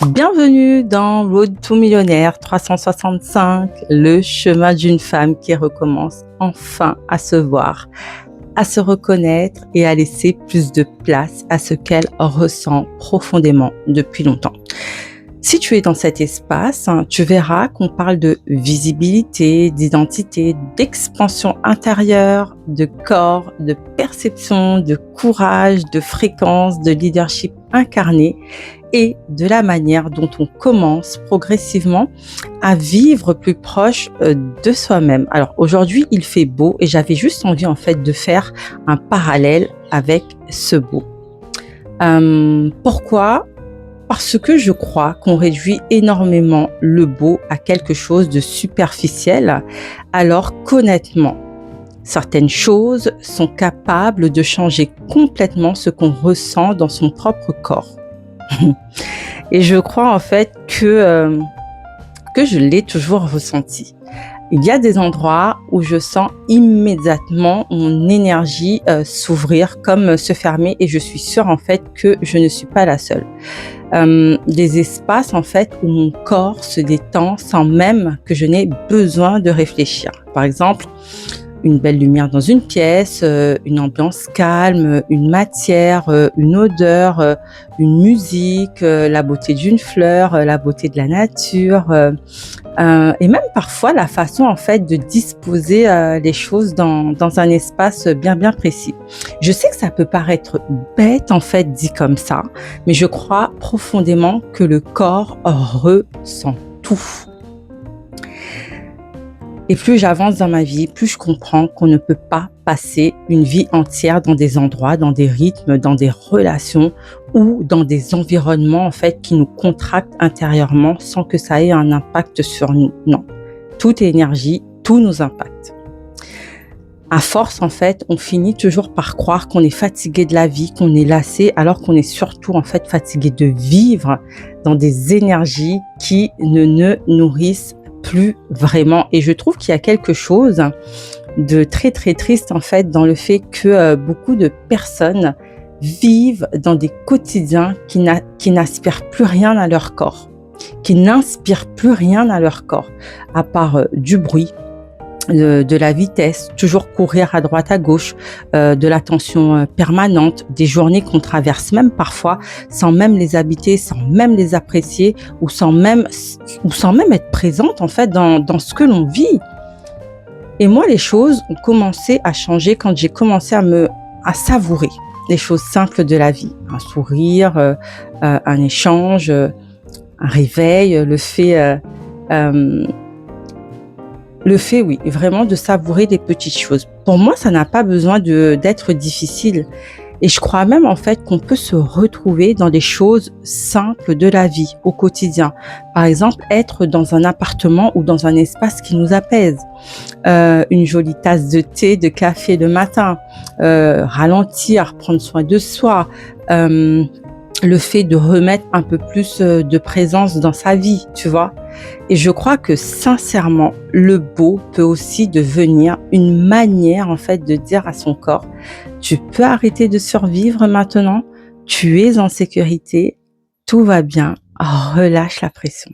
Bienvenue dans Road to Millionnaire 365, le chemin d'une femme qui recommence enfin à se voir, à se reconnaître et à laisser plus de place à ce qu'elle ressent profondément depuis longtemps. Si tu es dans cet espace, tu verras qu'on parle de visibilité, d'identité, d'expansion intérieure, de corps, de perception, de courage, de fréquence, de leadership incarné et de la manière dont on commence progressivement à vivre plus proche de soi-même. Alors aujourd'hui, il fait beau et j'avais juste envie en fait de faire un parallèle avec ce beau. Pourquoi ? Parce que je crois qu'on réduit énormément le beau à quelque chose de superficiel, alors qu'honnêtement, certaines choses sont capables de changer complètement ce qu'on ressent dans son propre corps. Et je crois en fait que je l'ai toujours ressenti. Il y a des endroits où je sens immédiatement mon énergie s'ouvrir comme se fermer et je suis sûre en fait que je ne suis pas la seule. Des espaces en fait où mon corps se détend sans même que je n'ai besoin de réfléchir. Par exemple, une belle lumière dans une pièce, une ambiance calme, une matière, une odeur, une musique, la beauté d'une fleur, la beauté de la nature, et même parfois la façon en fait de disposer les choses dans un espace bien précis. Je sais que ça peut paraître bête en fait dit comme ça, mais je crois profondément que le corps ressent tout. Et plus j'avance dans ma vie, plus je comprends qu'on ne peut pas passer une vie entière dans des endroits, dans des rythmes, dans des relations ou dans des environnements en fait qui nous contractent intérieurement sans que ça ait un impact sur nous. Non, tout est énergie, tout nous impacte. À force en fait, on finit toujours par croire qu'on est fatigué de la vie, qu'on est lassé, alors qu'on est surtout en fait fatigué de vivre dans des énergies qui ne nourrissent plus vraiment. Et je trouve qu'il y a quelque chose de très triste en fait dans le fait que beaucoup de personnes vivent dans des quotidiens qui n'aspirent plus rien à leur corps, qui n'inspirent plus rien à leur corps, à part du bruit, de la vitesse, toujours courir à droite à gauche, de l'attention permanente, des journées qu'on traverse même parfois sans même les habiter, sans même les apprécier ou sans même être présente en fait dans ce que l'on vit. Et moi, les choses ont commencé à changer quand j'ai commencé à savourer les choses simples de la vie. Un sourire, un échange, un réveil, le fait, oui, vraiment de savourer les petites choses. Pour moi, ça n'a pas besoin d'être difficile. Et je crois même en fait qu'on peut se retrouver dans des choses simples de la vie, au quotidien. Par exemple, être dans un appartement ou dans un espace qui nous apaise. Une jolie tasse de thé, de café le matin. Ralentir, prendre soin de soi. Le fait de remettre un peu plus de présence dans sa vie, tu vois. Et je crois que sincèrement, le beau peut aussi devenir une manière en fait de dire à son corps, tu peux arrêter de survivre maintenant, tu es en sécurité, tout va bien, relâche la pression.